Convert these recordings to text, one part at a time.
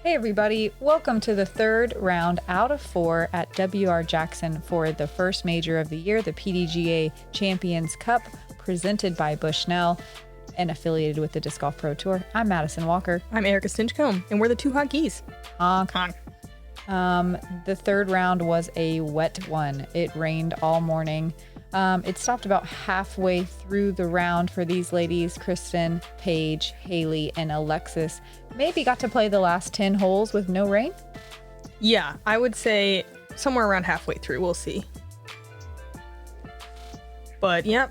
Hey everybody, welcome to the third round out of 4 at WR Jackson for the first major of the year, the PDGA Champions Cup, presented by Bushnell and affiliated with the Disc Golf Pro Tour. I'm Madison Walker. I'm Erika Stinchcomb, and we're the two Hot Geese. Honk. Honk. The third round was a wet one. It rained all morning. It stopped about halfway through the round for these ladies. Kristin, Paige, Hailey, and Alexis maybe got to play the last 10 holes with no rain. Yeah, I would say somewhere around halfway through. We'll see. But yeah,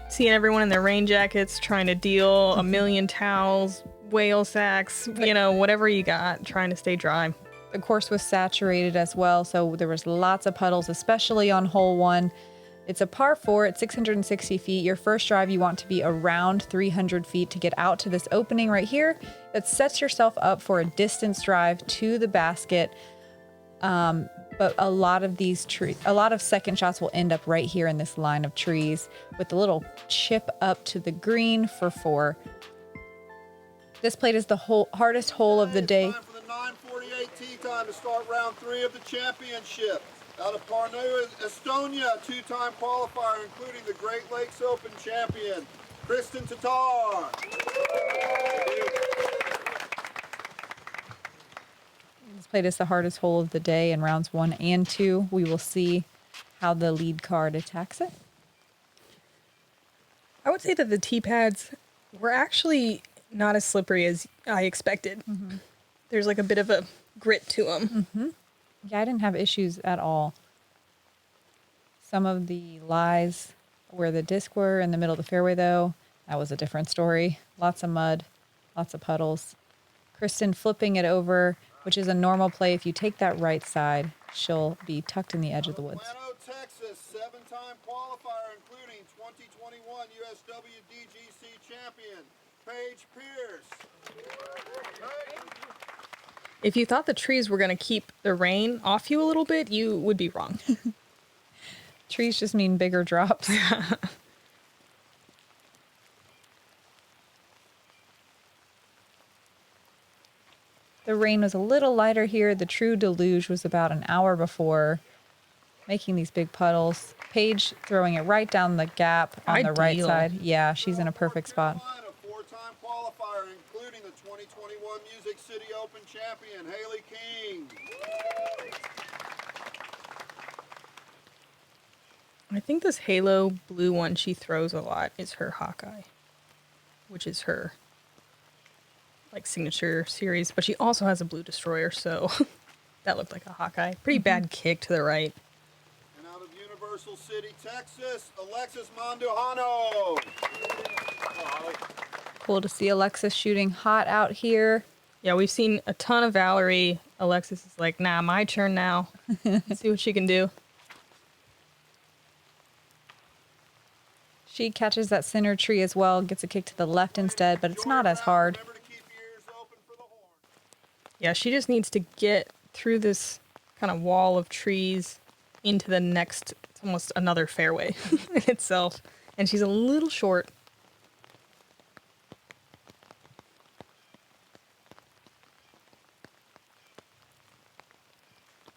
seeing everyone in their rain jackets, trying to deal a million towels, whale sacks, whatever you got, trying to stay dry. The course was saturated as well, so there was lots of puddles, especially on hole 1. It's a par 4 at 660 feet. Your first drive, you want to be around 300 feet to get out to this opening right here. That sets yourself up for a distance drive to the basket. But a lot of second shots will end up right here in this line of trees with a little chip up to the green for 4. This plate is the hardest hole of the day. Time for the 9:48 tee time to start round 3 of the championship. Out of Parnu, Estonia, 2-time qualifier, including the Great Lakes Open champion, Kristin Tattar. This plate is the hardest hole of the day in rounds 1 and 2. We will see how the lead card attacks it. I would say that the tee pads were actually not as slippery as I expected. Mm-hmm. There's like a bit of a grit to them. Mm-hmm. Yeah, I didn't have issues at all. Some of the lies where the disc were in the middle of the fairway, though, that was a different story. Lots of mud, lots of puddles. Kristin flipping it over, which is a normal play. If you take that right side, she'll be tucked in the edge of the woods. Plano, Texas, 7-time qualifier, including 2021 USWDGC champion, Paige Pierce. If you thought the trees were going to keep the rain off you a little bit, you would be wrong. Trees just mean bigger drops. The rain was a little lighter here. The true deluge was about an hour before, making these big puddles. Paige throwing it right down the gap on the right side. Yeah, she's in a perfect spot. 4-time qualifier, including the 2021 Music City Open champion, Hailey King. I think this halo blue one she throws a lot is her Hawkeye, which is her signature series. But she also has a blue destroyer, so that looked like a Hawkeye. Pretty bad kick to the right. And out of Universal City, Texas, Alexis Mandujano. Cool to see Alexis shooting hot out here. Yeah, we've seen a ton of Valerie. Alexis is like, nah, my turn now. Let's see what she can do. She catches that center tree as well, gets a kick to the left instead, but it's not as hard. Yeah, she just needs to get through this kind of wall of trees into the next, it's almost another fairway in itself. And she's a little short.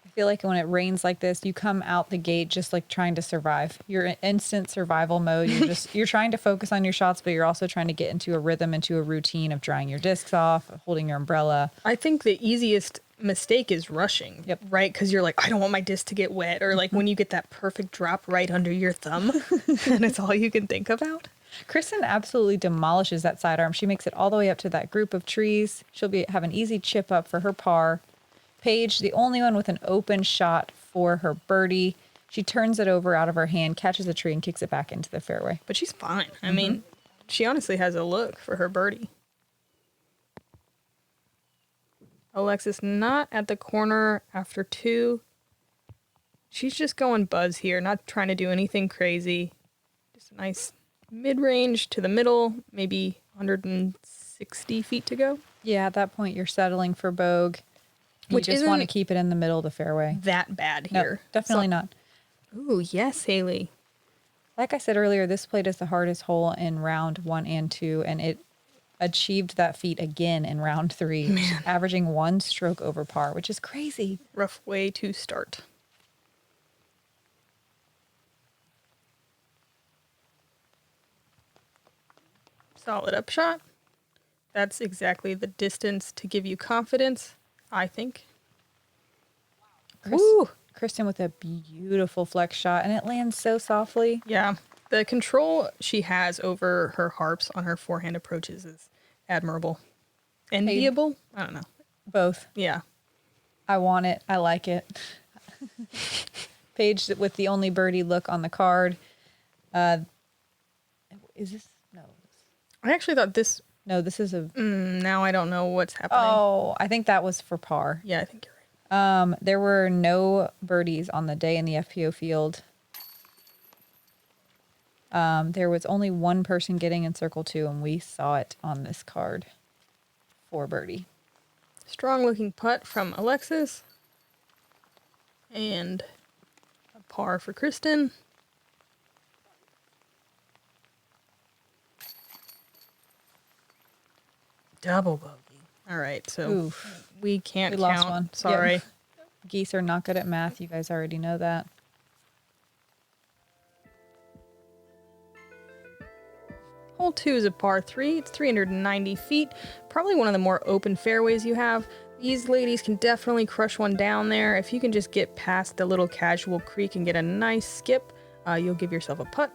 I feel like when it rains like this, you come out the gate just like trying to survive. You're in instant survival mode. You're trying to focus on your shots, but you're also trying to get into a rhythm, into a routine of drying your discs off, holding your umbrella. I think the easiest mistake is rushing. Yep. Right? Because you're like, I don't want my disc to get wet. Or like when you get that perfect drop right under your thumb and it's all you can think about. Kristin absolutely demolishes that sidearm. She makes it all the way up to that group of trees. She'll have an easy chip up for her par. Paige, the only one with an open shot for her birdie. She turns it over out of her hand, catches a tree, and kicks it back into the fairway. But she's fine. I mean, she honestly has a look for her birdie. Alexis not at the corner after 2. She's just going buzz here, not trying to do anything crazy. Just a nice mid-range to the middle, maybe 160 feet to go. Yeah, at that point, you're settling for bogey. You just want to keep it in the middle of the fairway. That bad here. No, definitely not. Ooh, yes, Hailey. Like I said earlier, this plate is the hardest hole in round 1 and 2, and it achieved that feat again in round 3, averaging 1 stroke over par, which is crazy. Rough way to start. Solid upshot. That's exactly the distance to give you confidence, I think. Woo! Kristin with a beautiful flex shot, and it lands so softly. Yeah. The control she has over her harps on her forehand approaches is admirable. Enviable? I don't know. Both. Yeah. I want it. I like it. Paige with the only birdie look on the card. Is this? No. I actually thought this... No, this is a... now I don't know what's happening. Oh, I think that was for par. Yeah, I think you're right. There were no birdies on the day in the FPO field. There was only one person getting in circle 2, and we saw it on this card for birdie. Strong looking putt from Alexis. And a par for Kristin. Double bogey. All right, so Oof. we can't We count. lost one. Sorry. Yep. Geese are not good at math. You guys already know that. Hole 2 is a par 3. It's 390 feet. Probably one of the more open fairways you have. These ladies can definitely crush one down there. If you can just get past the little casual creek and get a nice skip, you'll give yourself a putt.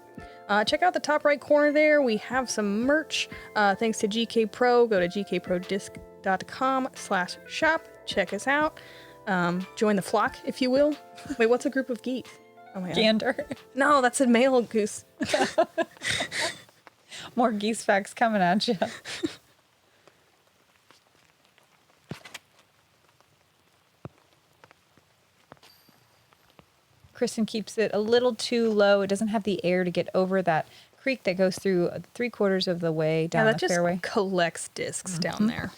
Check out the top right corner there. We have some merch. Thanks to GK Pro. Go to gkprodisc.com/shop. Check us out. Join the flock, if you will. Wait, what's a group of geese? Oh my god. Gander. No, that's a male goose. More geese facts coming at you. Kristin keeps it a little too low. It doesn't have the air to get over that creek that goes through 3/4 of the way down that the fairway. just collects discs down there.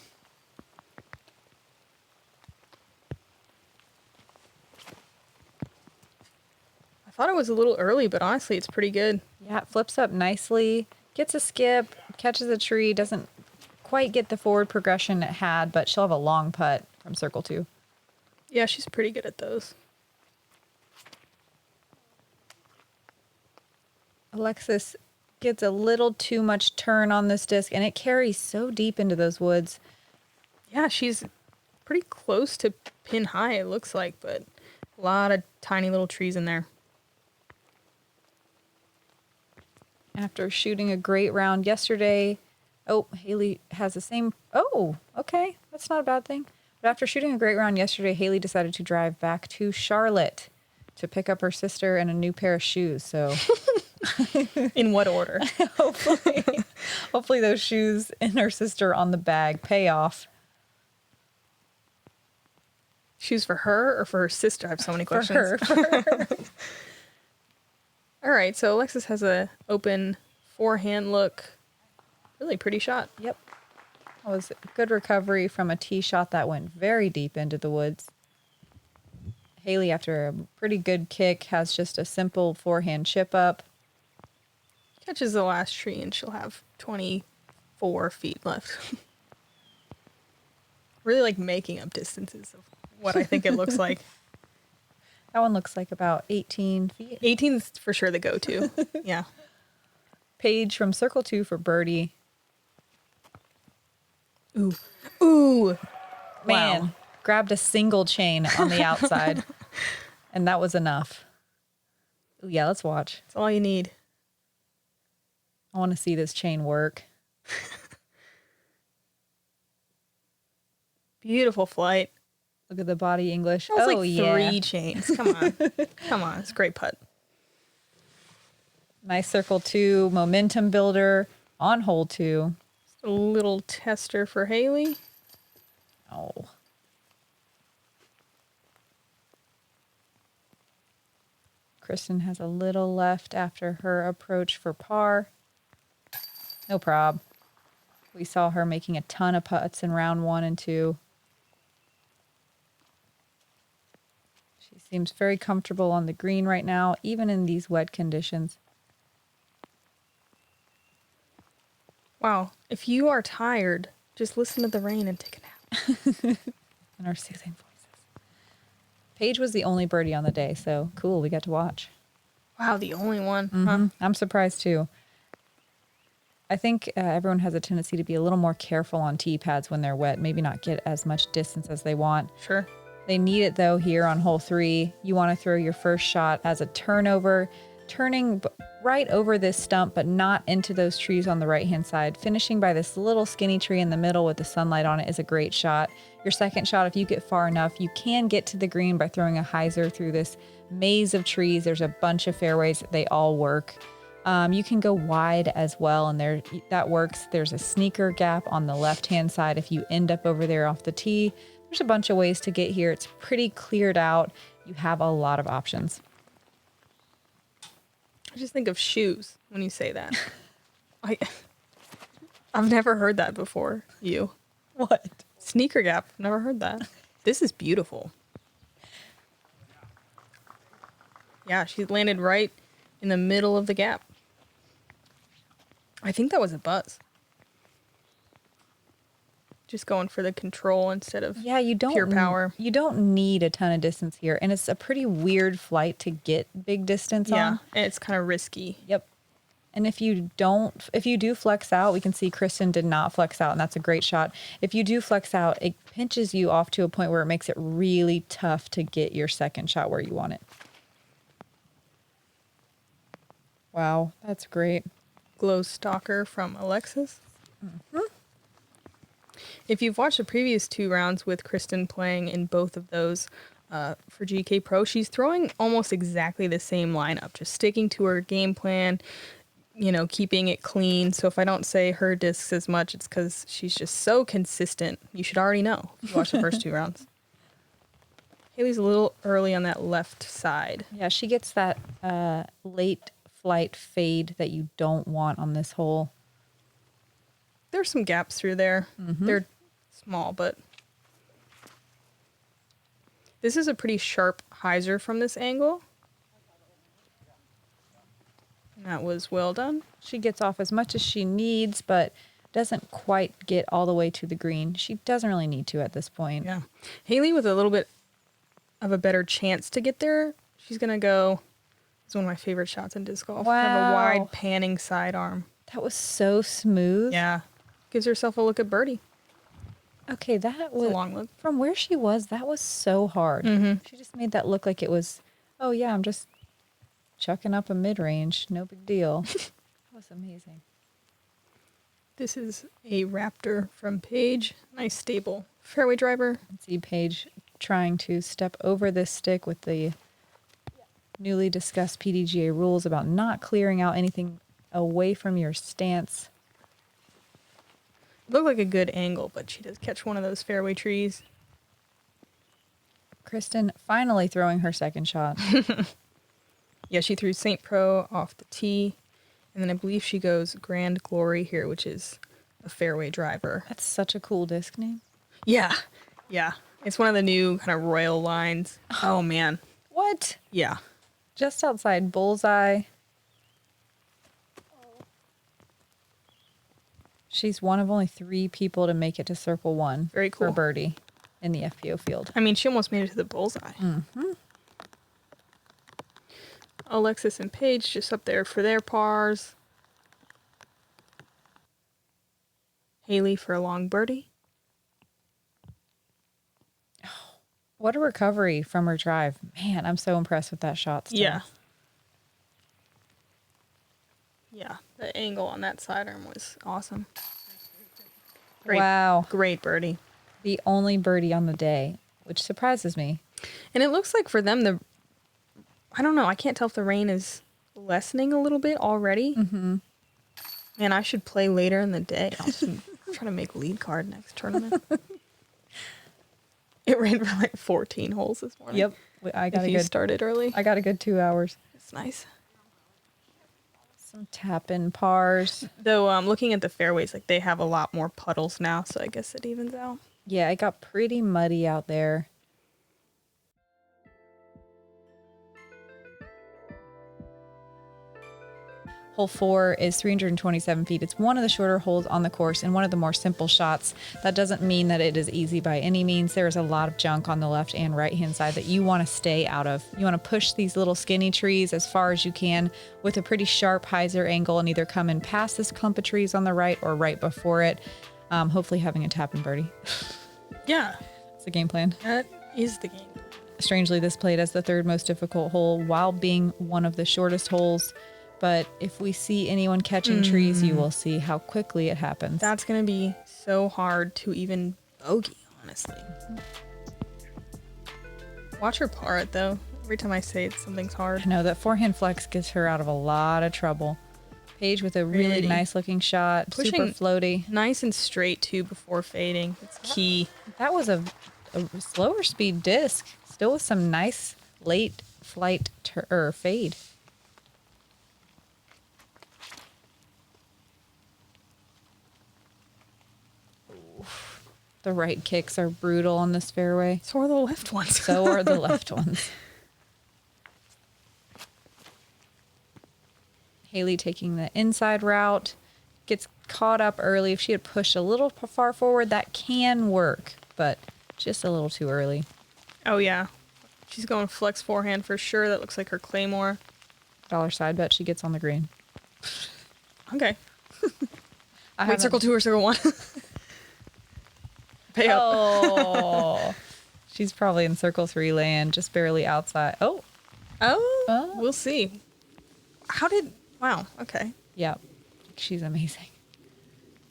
I thought it was a little early, but honestly, it's pretty good. Yeah, it flips up nicely, gets a skip, catches a tree, doesn't quite get the forward progression it had, but she'll have a long putt from circle 2. Yeah, she's pretty good at those. Alexis gets a little too much turn on this disc, and it carries so deep into those woods. Yeah, she's pretty close to pin high, it looks like, but a lot of tiny little trees in there. After shooting a great round yesterday, Hailey has the same. Oh, okay. That's not a bad thing. But after shooting a great round yesterday, Hailey decided to drive back to Charlotte to pick up her sister and a new pair of shoes. So In what order? hopefully those shoes and her sister on the bag pay off. Shoes for her or for her sister? I have so many questions. For her. All right, so Alexis has a open forehand look. Really pretty shot. Yep. That was a good recovery from a tee shot that went very deep into the woods. Hailey, after a pretty good kick, has just a simple forehand chip up. Catches the last tree and she'll have 24 feet left. Really like making up distances of what I think it looks like. That one looks like about 18 feet. 18's for sure the go-to. Yeah. Paige from circle 2 for birdie. Ooh. Ooh. Man, Wow. grabbed a single chain on the outside, and that was enough. Ooh, yeah, let's watch. That's all you need. I want to see this chain work. Beautiful flight. Look at the body English. That was Oh, like yeah. 3 chains. Come on. Come on. It's a great putt. Nice circle 2, momentum builder on hole 2. Just a little tester for Hailey. Oh. Kristin has a little left after her approach for par. No prob. We saw her making a ton of putts in round 1 and 2. She seems very comfortable on the green right now, even in these wet conditions. Wow. If you are tired, just listen to the rain and take a nap. And our soothing voices. Paige was the only birdie on the day, so cool. We got to watch. Wow, the only one. Huh? I'm surprised too. I think everyone has a tendency to be a little more careful on tee pads when they're wet. Maybe not get as much distance as they want. Sure. They need it though here on hole 3. You want to throw your first shot as a turnover, turning right over this stump, but not into those trees on the right-hand side. Finishing by this little skinny tree in the middle with the sunlight on it is a great shot. Your second shot, if you get far enough, you can get to the green by throwing a hyzer through this maze of trees. There's a bunch of fairways. They all work. You can go wide as well, and that works. There's a sneaker gap on the left-hand side if you end up over there off the tee. There's a bunch of ways to get here. It's pretty cleared out. You have a lot of options. I just think of shoes when you say that. I've never heard that before. You. What? Sneaker gap. Never heard that. This is beautiful. Yeah, she landed right in the middle of the gap. I think that was a buzz. Just going for the control instead of pure power. You don't need a ton of distance here, and it's a pretty weird flight to get big distance on. Yeah, and it's kind of risky. Yep. And if you do flex out, we can see Kristin did not flex out, and that's a great shot. If you do flex out, it pinches you off to a point where it makes it really tough to get your second shot where you want it. Wow, that's great. Glow stalker from Alexis. Mm-hmm. If you've watched the previous 2 rounds with Kristin playing in both of those for GK Pro, she's throwing almost exactly the same lineup, just sticking to her game plan, keeping it clean. So if I don't say her discs as much, it's because she's just so consistent. You should already know if you watch the first 2 rounds. Hailey's a little early on that left side. Yeah, she gets that late flight fade that you don't want on this hole. There's some gaps through there. Mm-hmm. They're small, but this is a pretty sharp hyzer from this angle. And that was well done. She gets off as much as she needs, but doesn't quite get all the way to the green. She doesn't really need to at this point. Yeah. Hailey with a little bit of a better chance to get there. She's going to go. It's one of my favorite shots in disc golf. Wow. Have a wide panning sidearm. That was so smooth. Yeah. Gives herself a look at birdie. Okay, that was a long look. From where she was, that was so hard. Mm-hmm. She just made that look like it was, oh yeah, I'm just chucking up a mid-range. No big deal. That was amazing. This is a Raptor from Paige. Nice stable fairway driver. Let's see Paige trying to step over this stick with the newly discussed PDGA rules about not clearing out anything away from your stance. Looked like a good angle, but she does catch one of those fairway trees. Kristin finally throwing her second shot. Yeah, she threw St. Pro off the tee, and then I believe she goes Grand Glory here, which is a fairway driver. That's such a cool disc name. Yeah, yeah. It's one of the new kind of royal lines. Oh, man. What? Yeah. Just outside Bullseye. She's one of only 3 people to make it to Circle 1. Very cool. For birdie in the FPO field. I mean, she almost made it to the bullseye. Mm-hmm. Alexis and Paige just up there for their pars. Hailey for a long birdie. What a recovery from her drive. Man, I'm so impressed with that shot still. Yeah. Yeah, the angle on that sidearm was awesome. Great, wow. Great birdie. The only birdie on the day, which surprises me. And it looks like for them, I don't know, I can't tell if the rain is lessening a little bit already. Mm-hmm. Man, I should play later in the day. I'll just try to make lead card next tournament. It rained for like 14 holes this morning. Yep. I started early. I got a good 2 hours. It's nice. Some tap-in pars. Though looking at the fairways, like they have a lot more puddles now, so I guess it evens out. Yeah, it got pretty muddy out there. Hole 4 is 327 feet. It's one of the shorter holes on the course and one of the more simple shots. That doesn't mean that it is easy by any means. There is a lot of junk on the left and right hand side that you want to stay out of. You want to push these little skinny trees as far as you can with a pretty sharp hyzer angle and either come in past this clump of trees on the right or right before it. Hopefully having a tap and birdie. Yeah. It's the game plan. That is the game. Strangely, this played as the third most difficult hole while being one of the shortest holes. But if we see anyone catching trees, you will see how quickly it happens. That's going to be so hard to even bogey, honestly. Watch her par it, though. Every time I say it, something's hard. I know that forehand flex gets her out of a lot of trouble. Paige with a really nice looking shot, Pushing super floaty. Nice and straight, too, before fading. It's key. That was a slower speed disc, still with some nice late flight fade. The right kicks are brutal on this fairway. So are the left ones. So are the left ones. Hailey taking the inside route. Gets caught up early. If she had pushed a little far forward, that can work, but just a little too early. Oh, yeah. She's going flex forehand for sure. That looks like her claymore. Dollar side bet she gets on the green. Okay. I Wait, circle 2 or circle 1? Pay up. Oh. She's probably in circle 3 land, just barely outside. Oh. We'll see. Wow, okay. Yeah. She's amazing.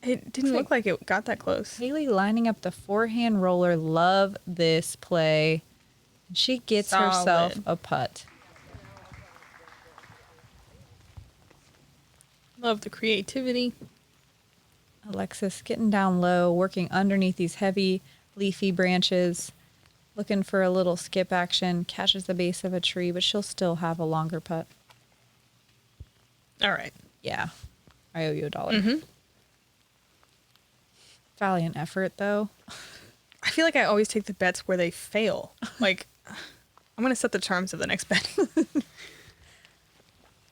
It didn't look like it got that close. Hailey lining up the forehand roller. Love this play. She gets herself a putt. Love the creativity. Alexis getting down low, working underneath these heavy leafy branches, looking for a little skip action, catches the base of a tree, but she'll still have a longer putt. All right. Yeah. I owe you $1. Mm-hmm. Valiant effort, though. I feel like I always take the bets where they fail. Like, I'm going to set the terms of the next bet.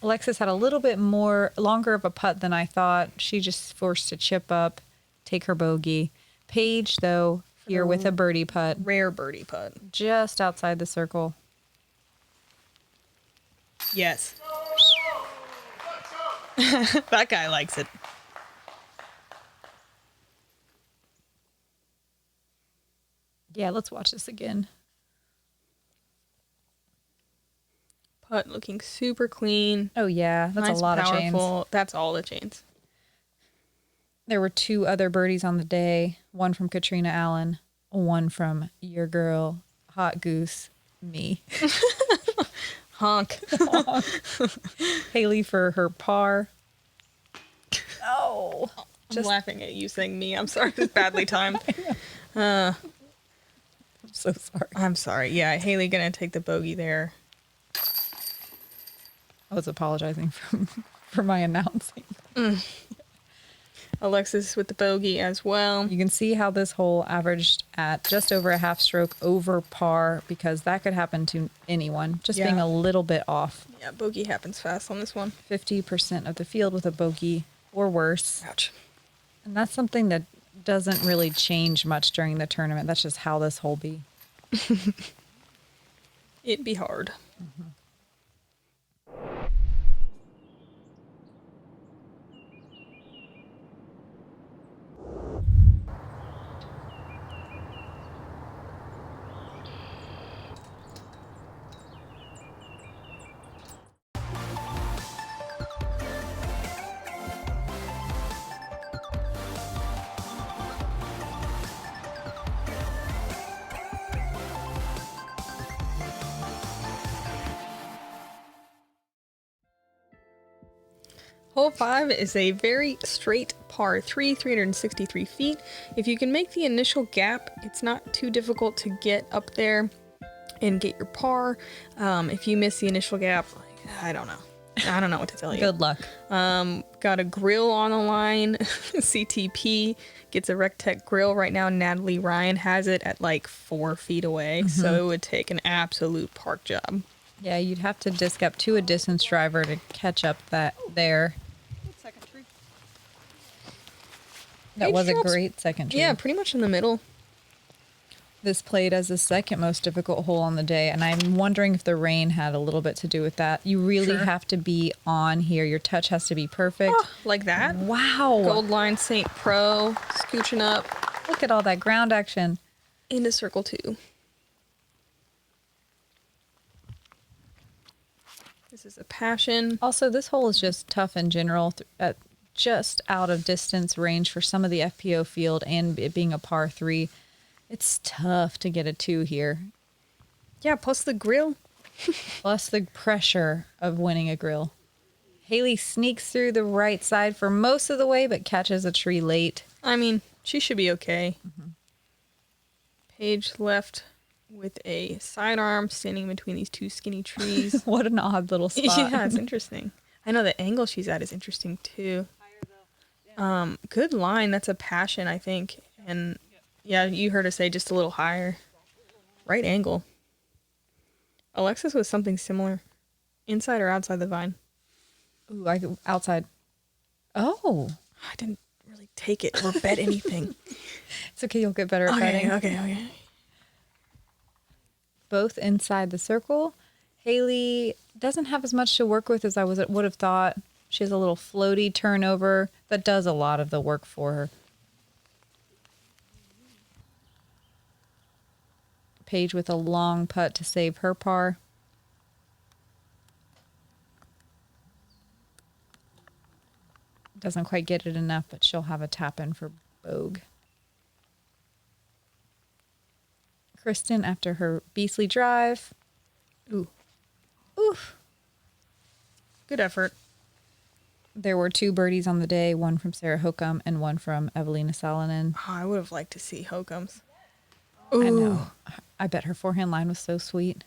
Alexis had a little bit longer of a putt than I thought. She just forced to chip up, take her bogey. Paige, though, here with a birdie putt. Rare birdie putt. Just outside the circle. Yes. That guy likes it. Yeah, let's watch this again. Putt looking super clean. Oh, yeah. That's Nice, a lot powerful. of chains. That's all the chains. There were 2 other birdies on the day. One from Katrina Allen. One from your girl, Hot Goose, me. Honk. Hailey for her par. Oh. I'm laughing at you saying me. I'm sorry. It's badly timed. I'm so sorry. I'm sorry. Yeah, Hailey gonna take the bogey there. I was apologizing for my announcing. Alexis with the bogey as well. You can see how this hole averaged at just over a half stroke over par because that could happen to anyone, just being a little bit off. Yeah, bogey happens fast on this one. 50% of the field with a bogey or worse. Ouch. And that's something that doesn't really change much during the tournament. That's just how this hole be. It'd be hard. Mm-hmm. Hole 5 is a very straight par 3, 363 feet. If you can make the initial gap, it's not too difficult to get up there and get your par. If you miss the initial gap, I don't know. I don't know what to tell you. Good luck. Got a grill on the line. CTP gets a Rectech grill right now. Natalie Ryan has it at like 4 feet away. Mm-hmm. So it would take an absolute park job. Yeah, you'd have to disc up to a distance driver to catch up there. That Paige was a drops- great second tree. Yeah, pretty much in the middle. This played as the second most difficult hole on the day, and I'm wondering if the rain had a little bit to do with that. You really Sure. have to be on here. Your touch has to be perfect. Oh, like that. Wow. Gold line St. Pro, scooching up Look at all that ground action. into circle 2. This is a passion. Also, this hole is just tough in general, just out of distance range for some of the FPO field, and it being a par 3. It's tough to get a 2 here. Yeah, plus the grill. Plus the pressure of winning a grill. Hailey sneaks through the right side for most of the way, but catches a tree late. I mean, she should be okay. Paige left with a sidearm standing between these 2 skinny trees. What an odd little spot. Yeah, it's interesting. I know the angle she's at is interesting too. Good line. That's a passion, I think. And yeah, you heard her say just a little higher. Right angle. Alexis was something similar. Inside or outside the vine? Ooh, outside. Oh, I didn't really take it or bet anything. it's okay. You'll get better at betting. Okay. Both inside the circle. Hailey doesn't have as much to work with as I would have thought. She has a little floaty turnover that does a lot of the work for her. Paige with a long putt to save her par. Doesn't quite get it enough, but she'll have a tap in for Bogue. Kristin, after her beastly drive. Ooh, Oof. good effort. There were 2 birdies on the day, one from Sarah Hokum and one from Evelina Salonen. Oh, I would have liked to see Hokum's. I know. I bet her forehand line was so sweet.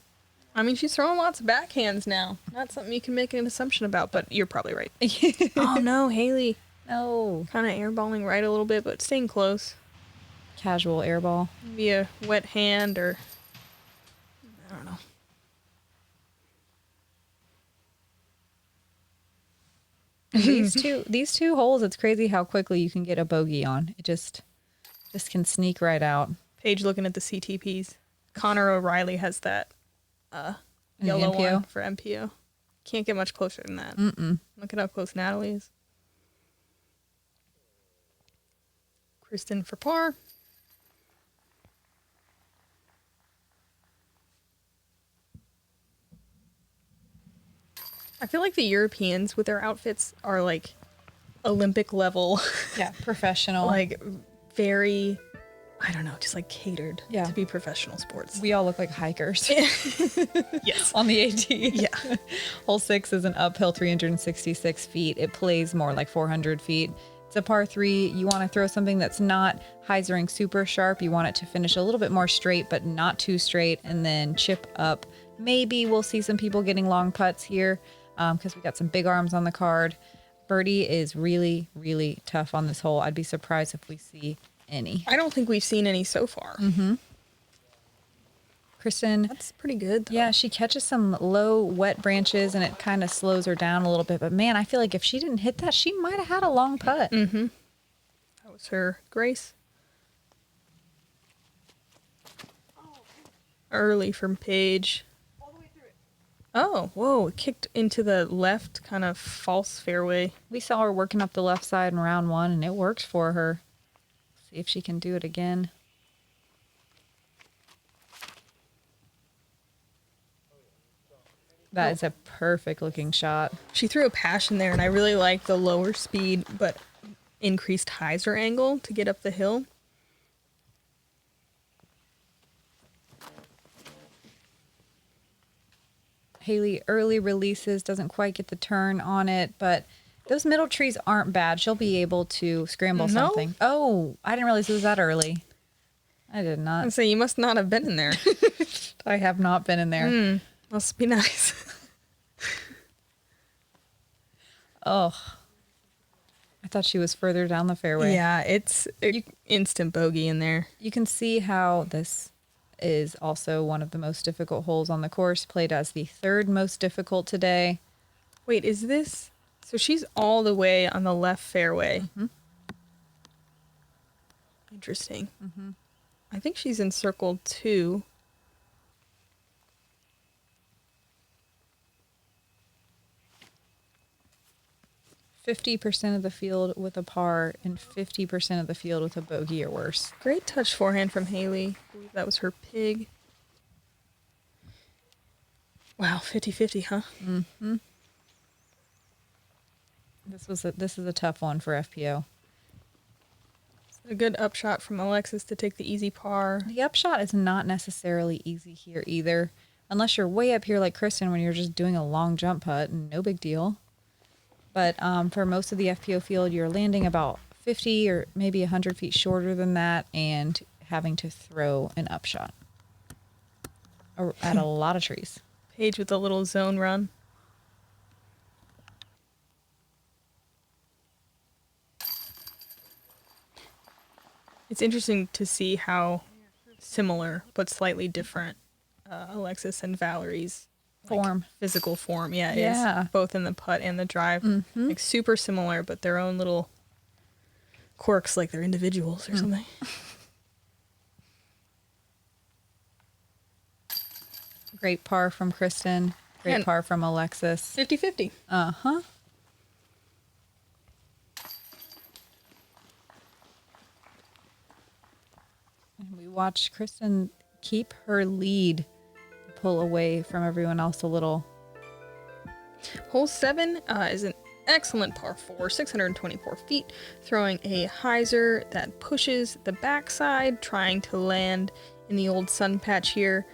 I mean, she's throwing lots of backhands now. Not something you can make an assumption about, but you're probably right. Oh, no, Hailey. No. Kind of airballing right a little bit, but staying close. Casual airball. Maybe a wet hand or... I don't know. These two holes, it's crazy how quickly you can get a bogey on. It just can sneak right out. Paige looking at the CTPs. Connor O'Reilly has that yellow MPO? one for MPO. Can't get much closer than that. Look at how close Natalie is. Kristin for par. I feel like the Europeans with their outfits are like Olympic level. Yeah, professional. Like very, I don't know, just like catered Yeah. to be professional sports. We all look like hikers Yes. on the AT. Yeah. Hole 6 is an uphill 366 feet. It plays more like 400 feet. It's a par 3. You want to throw something that's not hyzering super sharp. You want it to finish a little bit more straight, but not too straight, and then chip up. Maybe we'll see some people getting long putts here because we got some big arms on the card. Birdie is really, really tough on this hole. I'd be surprised if we see any. I don't think we've seen any so far. Kristin, That's pretty good, though. yeah, she catches some low, wet branches, and it kind of slows her down a little bit. But man, I feel like if she didn't hit that, she might have had a long putt. That was her grace. Early from Paige. Oh, whoa, it kicked into the left kind of false fairway. We saw her working up the left side in round 1, and it worked for her. See if she can do it again. That is a perfect looking shot. She threw a passion there, and I really like the lower speed, but increased hyzer angle to get up the hill. Hailey early releases, doesn't quite get the turn on it, but those middle trees aren't bad. She'll be able to scramble No? something. Oh, I didn't realize it was that early. I did not. And so you must not have been in there. I have not been in there. Must be nice. Oh, I thought she was further down the fairway. Yeah, it's instant bogey in there. You can see how this is also one of the most difficult holes on the course, played as the 3rd most difficult today. Wait, is this... So she's all the way on the left fairway. Interesting. I think she's in circle 2. 50% of the field with a par and 50% of the field with a bogey or worse. Great touch forehand from Hailey. I believe that was her pig. Wow, 50-50, huh? Mm-hmm. This is a tough one for FPO. A good upshot from Alexis to take the easy par. The upshot is not necessarily easy here either, unless you're way up here like Kristin when you're just doing a long jump putt and no big deal. But for most of the FPO field, you're landing about 50 or maybe 100 feet shorter than that and having to throw an upshot at a lot of trees. Paige with a little zone run. It's interesting to see how similar but slightly different Alexis and Valerie's Form. Physical form, Yeah. is both in the putt and the drive. Like super similar, but their own little quirks, like they're individuals or something. Great par from Kristin. Great And- par from Alexis. 50-50. Uh-huh. And we watched Kristin keep her lead, pull away from everyone else a little. Hole 7 is an excellent par 4, 624 feet, throwing a hyzer that pushes the backside, trying to land in the old sun patch here,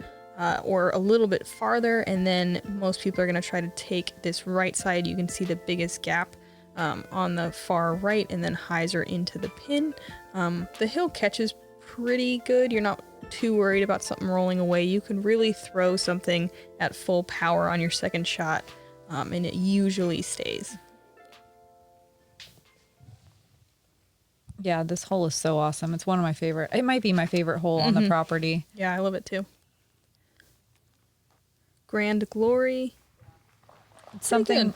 or a little bit farther, and then most people are going to try to take this right side. You can see the biggest gap on the far right, and then hyzer into the pin. The hill catches pretty good. You're not too worried about something rolling away. You can really throw something at full power on your second shot, and it usually stays. Yeah, this hole is so awesome. It's one of my favorite. It might be my favorite hole on the property. Yeah, I love it too. Grand Glory. It's something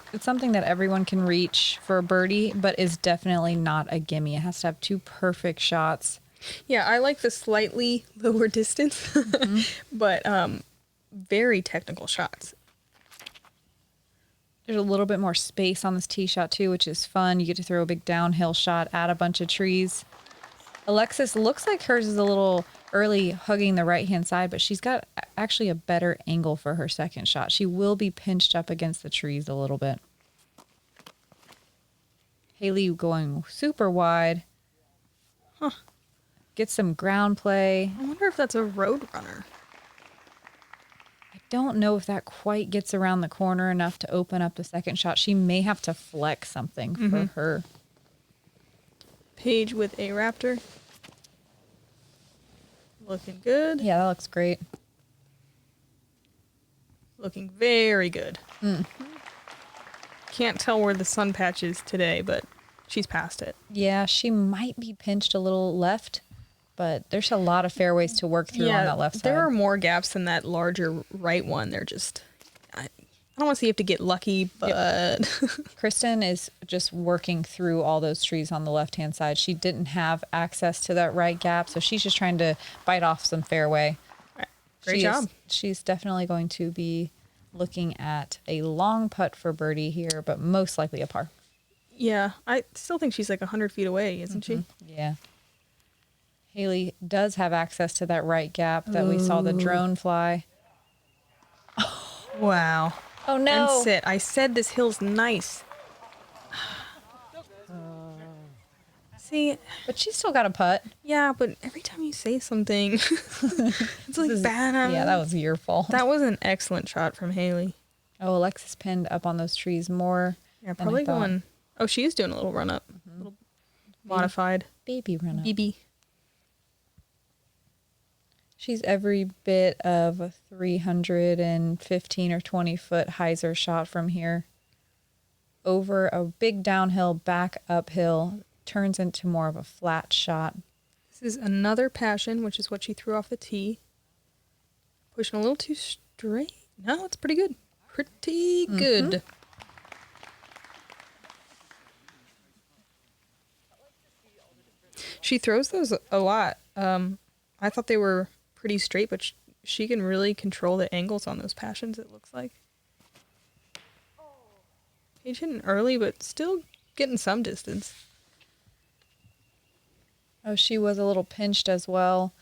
that everyone can reach for a birdie, but is definitely not a gimme. It has to have 2 perfect shots. Yeah, I like the slightly lower distance, but very technical shots. There's a little bit more space on this tee shot too, which is fun. You get to throw a big downhill shot at a bunch of trees. Alexis looks like hers is a little early hugging the right-hand side, but she's got actually a better angle for her second shot. She will be pinched up against the trees a little bit. Hailey going super wide. Huh. Get some ground play. I wonder if that's a road runner. I don't know if that quite gets around the corner enough to open up the second shot. She may have to flex something for her. Paige with a Raptor. Looking good. Yeah, that looks great. Looking very good. Can't tell where the sun patch is today, but she's past it. Yeah, she might be pinched a little left, but there's a lot of fairways to work through on that left side. There are more gaps than that larger right one. They're just... I don't want to say you have to get lucky, but... Kristin is just working through all those trees on the left-hand side. She didn't have access to that right gap, so she's just trying to bite off some fairway. Great job. She's definitely going to be looking at a long putt for birdie here, but most likely a par. Yeah, I still think she's like 100 feet away, isn't she? Yeah. Hailey does have access to that right gap that we saw the drone fly. Wow. Oh, no. And sit. I said this hill's nice. See, But she's still got a putt. yeah, but every time you say something, it's like bad. Yeah, that was your fault. That was an excellent shot from Hailey. Oh, Alexis pinned up on those trees more. Yeah, than I probably thought. going. Oh, she is doing a little run up. Little modified. Baby run up. BB. She's every bit of a 315 or 20 foot hyzer shot from here. Over a big downhill, back uphill, turns into more of a flat shot. This is another passion, which is what she threw off the tee. Pushing a little too straight. No, it's pretty good. Pretty good. She throws those a lot. I thought they were pretty straight, but she can really control the angles on those passions, it looks like. Paige hitting early, but still getting some distance. Oh, she was a little pinched as well.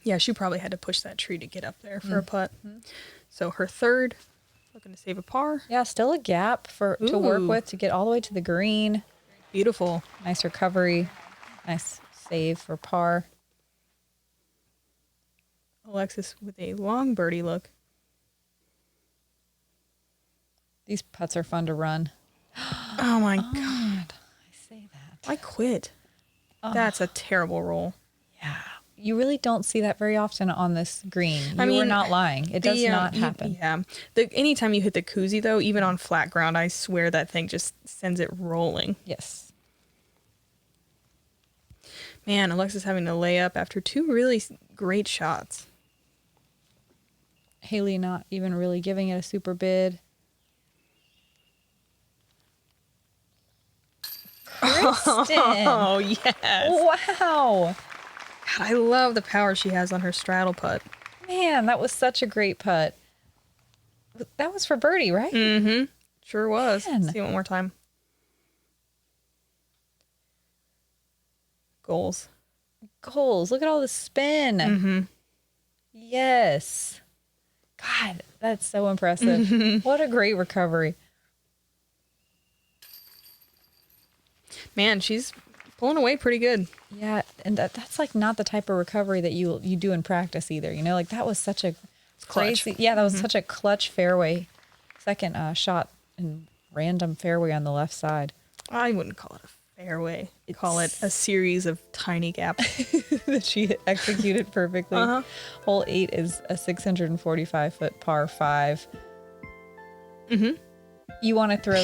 Yeah, she probably had to push that tree to get up there for a putt. So her third, looking to save a par. Yeah, still a gap to work Ooh. with to get all the way to the green. Beautiful. Nice recovery. Nice save for par. Alexis with a long birdie look. These putts are fun to run. Oh my God. I say that. I quit. That's a terrible roll. Yeah. You really don't see that very often on this green. You I mean, were not lying. It does not happen. Yeah. Anytime you hit the koozie, though, even on flat ground, I swear that thing just sends it rolling. Yes. Man, Alexis having to lay up after two really great shots. Hailey not even really giving it a super bid. Kristin. Oh, yes. Wow. God, I love the power she has on her straddle putt. Man, that was such a great putt. That was for birdie, right? Mm-hmm. Sure was. Man. Let's see one more time. Goals. Goals. Look at all the spin. Mm-hmm. Yes. God, that's so impressive. What a great recovery. Man, she's pulling away pretty good. Yeah, and that's like not the type of recovery that you do in practice either. You know, like that was such a Clutch. crazy. Yeah, that was such a clutch fairway. Second shot and random fairway on the left side. I wouldn't call it a fairway. Call it a series of tiny gaps. That she executed perfectly. Hole 8 is a 645-foot par 5. You want to throw,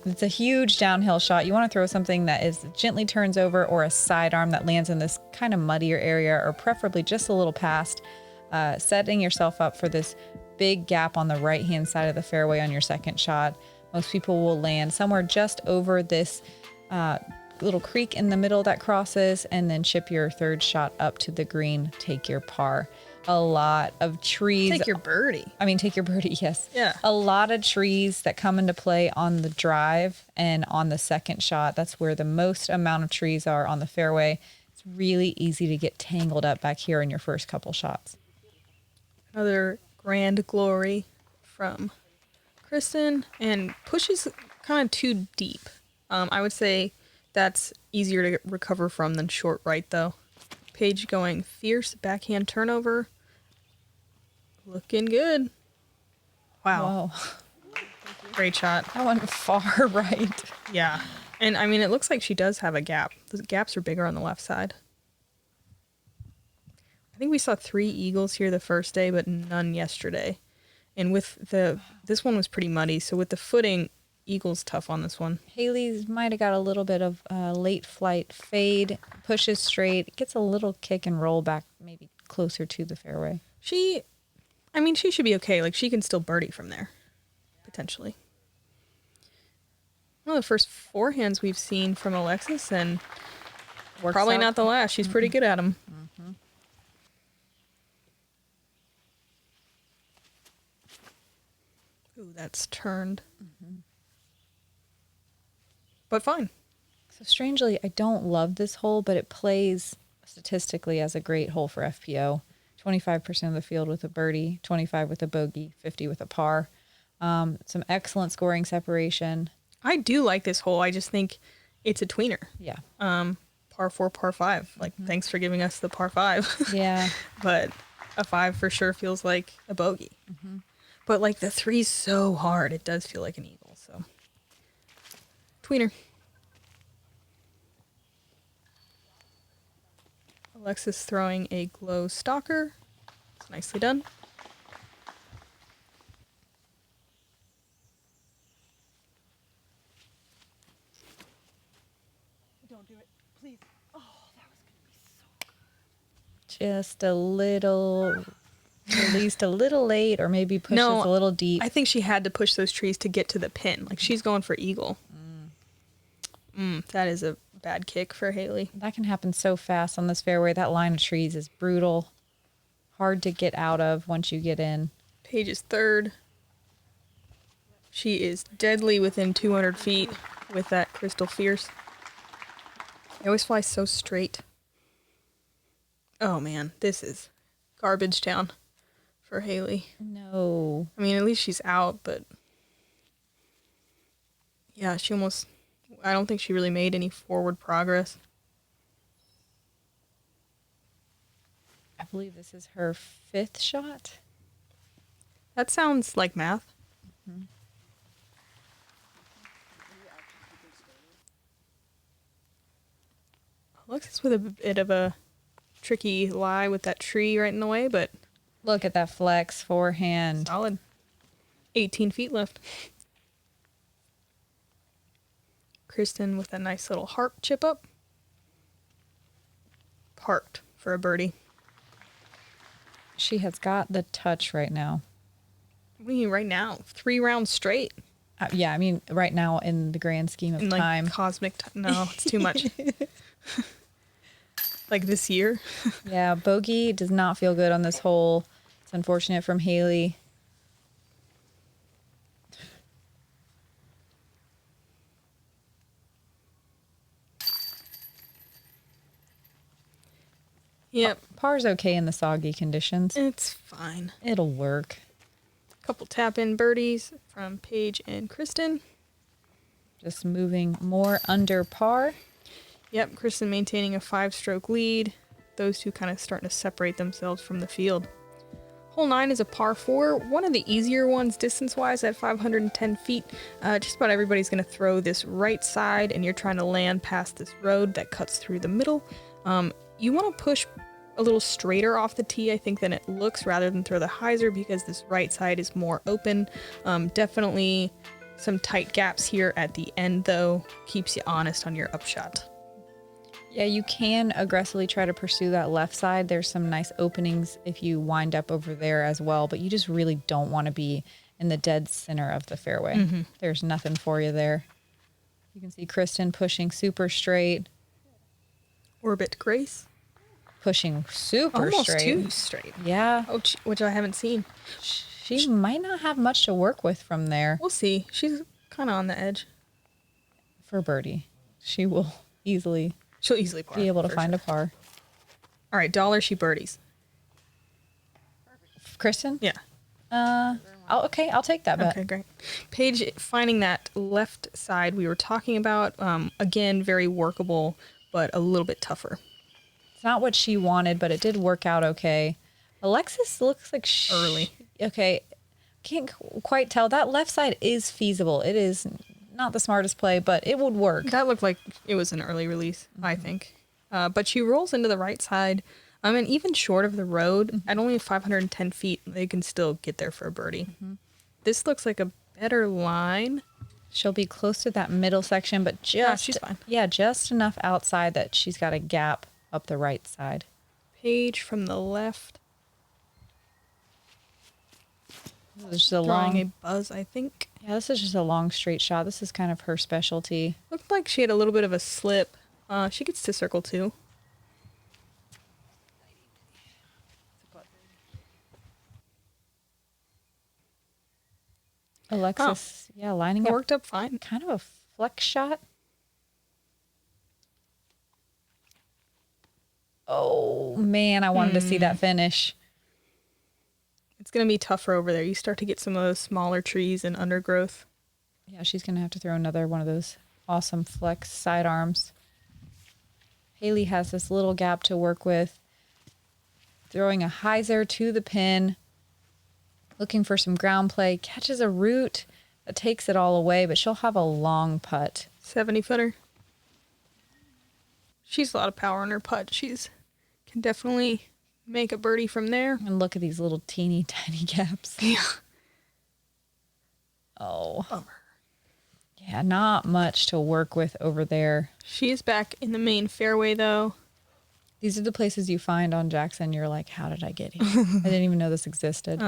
it's a huge downhill shot. You want to throw something that is gently turns over or a sidearm that lands in this kind of muddier area or preferably just a little past, setting yourself up for this big gap on the right-hand side of the fairway on your second shot. Most people will land somewhere just over this little creek in the middle that crosses and then chip your third shot up to the green, take your par. A lot of trees. Take your birdie. Take your birdie, yes. Yeah. A lot of trees that come into play on the drive and on the second shot. That's where the most amount of trees are on the fairway. It's really easy to get tangled up back here in your first couple shots. Another grand glory from Kristin, and pushes kind of too deep. I would say that's easier to recover from than short right, though. Paige going fierce backhand turnover. Looking good. Wow. Whoa. Great shot. That went far right. Yeah. And it looks like she does have a gap. The gaps are bigger on the left side. I think we saw 3 eagles here the first day, but none yesterday. And with this one was pretty muddy, so with the footing, eagle's tough on this one. Hailey's might have got a little bit of late flight fade, pushes straight, gets a little kick and roll back maybe closer to the fairway. She should be okay. Like, she can still birdie from there, potentially. One of the first forehands we've seen from Alexis, and Works probably out. not the last. She's pretty good at them. Ooh, that's turned. But fine. So strangely, I don't love this hole, but it plays statistically as a great hole for FPO. 25% of the field with a birdie, 25 with a bogey, 50 with a par. Some excellent scoring separation. I do like this hole. I just think it's a tweener. Yeah. Par 4, par 5. Like, thanks for giving us the par 5. Yeah. But a 5 for sure feels like a bogey. But like the 3's so hard, it does feel like an eagle. So tweener. Alexis throwing a glow stalker. It's nicely done. Don't do it, please. Oh, that was gonna be so good. Just a little, released a little late, or maybe pushes No, a little deep. I think she had to push those trees to get to the pin. Like, she's going for eagle. That is a bad kick for Hailey. That can happen so fast on this fairway. That line of trees is brutal. Hard to get out of once you get in. Paige is third. She is deadly within 200 feet with that Crystal Fierce. They always fly so straight. Oh man, this is garbage town for Hailey. No. I mean, at least she's out, but yeah, I don't think she really made any forward progress. I believe this is her 5th shot. That sounds like math. Mm-hmm. Alexis with a bit of a tricky lie with that tree right in the way, but Look at that flex forehand. solid. 18 feet left. Kristin with a nice little harp chip up. Parked for a birdie. She has got the touch right now. What do you mean right now? 3 rounds straight. Yeah, I mean, right now in the grand scheme of In like time. cosmic time. No, it's too much. Like this year. Yeah, bogey does not feel good on this hole. It's unfortunate from Hailey. Yep, Par's okay in the soggy conditions. it's fine. It'll work. Couple tap-in birdies from Paige and Kristin. Just moving more under par. Yep, Kristin maintaining a 5-stroke lead. Those two kind of starting to separate themselves from the field. Hole 9 is a par 4, one of the easier ones distance-wise at 510 feet. Just about everybody's going to throw this right side, and you're trying to land past this road that cuts through the middle. You want to push a little straighter off the tee, I think, than it looks, rather than throw the hyzer, because this right side is more open. Definitely some tight gaps here at the end, though. Keeps you honest on your upshot. Yeah, you can aggressively try to pursue that left side. There's some nice openings if you wind up over there as well, but you just really don't want to be in the dead center of the fairway. Mm-hmm. There's nothing for you there. You can see Kristin pushing super straight, Orbit Grace. pushing super Almost straight. 2 straight. Yeah, Oh, which I haven't seen. she might not have much to work with from there We'll see. She's kind of on the edge. for birdie. She will easily She'll easily par. be able to for find sure. a par. All right, dollar she birdies. Kristen? Yeah. I'll take that bet. Okay, great. Paige finding that left side we were talking about. Again, very workable, but a little bit tougher. It's not what she wanted, but it did work out okay. Alexis looks like Early. Okay, can't quite tell. That left side is feasible. It is not the smartest play, but it would work. That looked like it was an early release, I think. But she rolls into the right side. I mean, even short of the road, at only 510 feet, they can still get there for a birdie. This looks like a better line. She'll be close to that middle section, but just she's fine. Yeah, just enough outside that she's got a gap up the right side. Paige from the left. This is just a Drawing a long. buzz, I think. Yeah, this is just a long straight shot. This is kind of her specialty. Looked like she had a little bit of a slip. She gets to circle 2. Alexis, yeah, lining It up worked up fine. kind of a flex shot. Oh man, I wanted to see that finish. It's going to be tougher over there. You start to get some of those smaller trees and undergrowth. Yeah, she's gonna have to throw another one of those awesome flex sidearms. Hailey has this little gap to work with. Throwing a hyzer to the pin. Looking for some ground play. Catches a root that takes it all away, but she'll have a long putt. 70-footer. She's a lot of power on her putt. Can definitely make a birdie from there. And look at these little teeny tiny gaps. Yeah. Oh. Bummer. Yeah, not much to work with over there. She is back in the main fairway, though. These are the places you find on Jackson. You're like, how did I get here? I didn't even know this existed.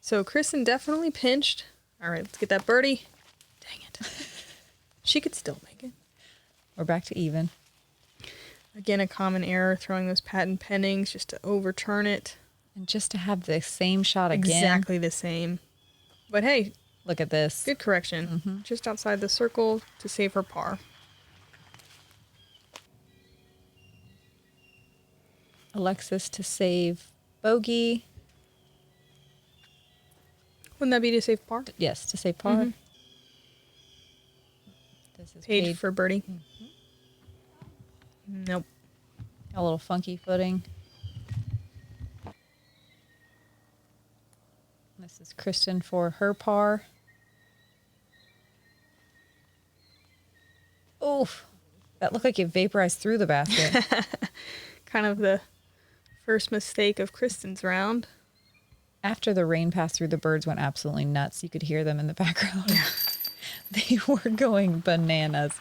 So Kristin definitely pinched. All right, let's get that birdie. Dang it. She could still make it. We're back to even. Again, a common error, throwing those patent pendings just to overturn it. And just to have the same shot again. Exactly the same. But hey, look at this. good correction. Just outside the circle to save her par. Alexis to save bogey. Wouldn't that be to save par? Yes, to save par. This is Paige Paige. for birdie. Nope. A little funky footing. This is Kristin for her par. Oof. That looked like it vaporized through the basket. Kind of the first mistake of Kristin's round. After the rain passed through, the birds went absolutely nuts. You could hear them in the background. They were going bananas.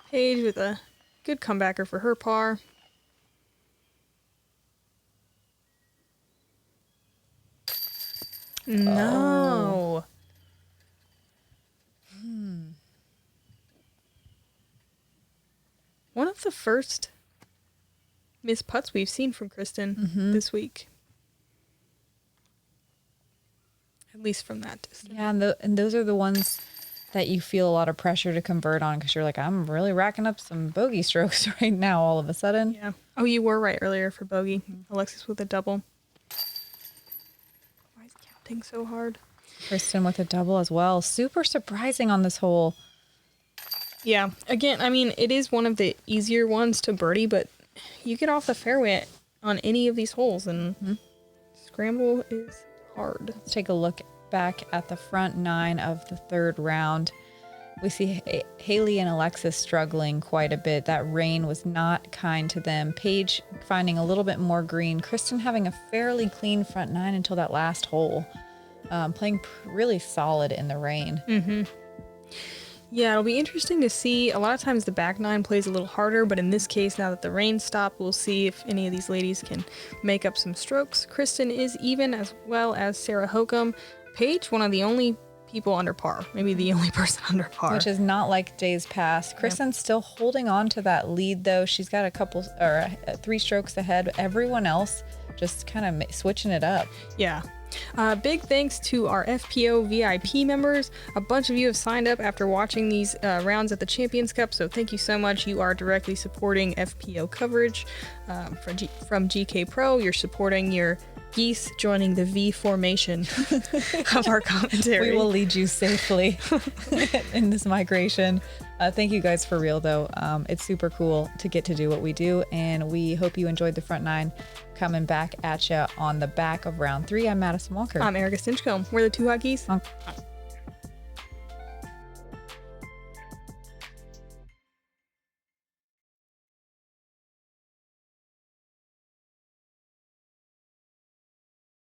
Paige with a good comebacker for her par. No. One of the first missed putts we've seen from Kristin this week. At least from that distance. Yeah, and those are the ones that you feel a lot of pressure to convert on because you're like, I'm really racking up some bogey strokes right now all of a sudden. Yeah. Oh, you were right earlier for bogey. Alexis with a double. Why is counting so hard? Kristin with a double as well. Super surprising on this hole. Yeah. Again, I mean, it is one of the easier ones to birdie, but you get off the fairway on any of these holes, and scramble is hard. Let's take a look back at the front nine of the third round. We see Hailey and Alexis struggling quite a bit. That rain was not kind to them. Paige finding a little bit more green. Kristin having a fairly clean front nine until that last hole. Playing really solid in the rain. Yeah, it'll be interesting to see. A lot of times the back nine plays a little harder, but in this case, now that the rain stopped, we'll see if any of these ladies can make up some strokes. Kristin is even, as well as Sarah Hokum. Paige, one of the only people under par, maybe the only person under par. Which is not like days past. Kristin's still holding on to that lead, though. She's got a couple, or 3 strokes ahead. Everyone else just kind of switching it up. Yeah. Big thanks to our FPO VIP members. A bunch of you have signed up after watching these rounds at the Champions Cup, so thank you so much. You are directly supporting FPO coverage from GK Pro. You're supporting your geese joining the V formation of our commentary. We will lead you safely in this migration. Thank you guys for real, though. It's super cool to get to do what we do, and we hope you enjoyed the front nine. Coming back at you on the back of round 3. I'm Madison Walker. I'm Erika Stinchcomb. We're the 2 Hot Geese.